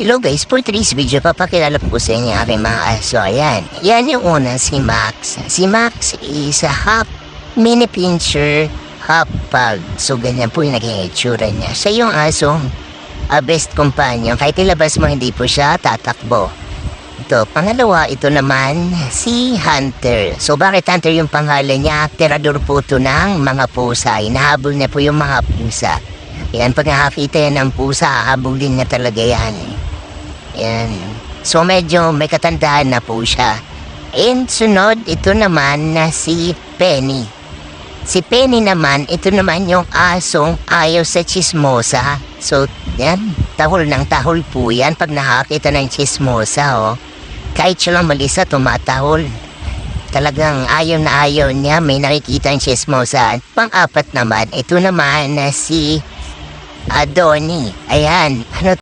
Hello guys, for today's video, papakilala po sa inyo aking mga aso. Ayan, yan yung una, si Max. Si Max is a half mini pincher, half pug. So ganyan po yung naging itsura niya. Siya yung asong best companion. Kahit ilabas mo, hindi po siya tatakbo. Ito, pangalawa, ito naman, si Hunter. So bakit Hunter yung pangalan niya? Tirador po ito ng mga pusa. Inahabol niya po yung mga pusa. Yan, pag nakakita yan ng pusa, hahabulin niya talaga yan. Yan. So medyo may katandaan na po siya. And sunod, ito naman na si Penny. Si Penny naman, ito naman yung asong ayaw sa chismosa. So yan, tahol ng tahol po yan pag nakakita ng chismosa, oh. Kahit siya lang malisa, tumatahol. Talagang ayaw na ayaw niya, may nakikita ng chismosa. At pang-apat naman, ito naman na si Donnie. Ayan, ano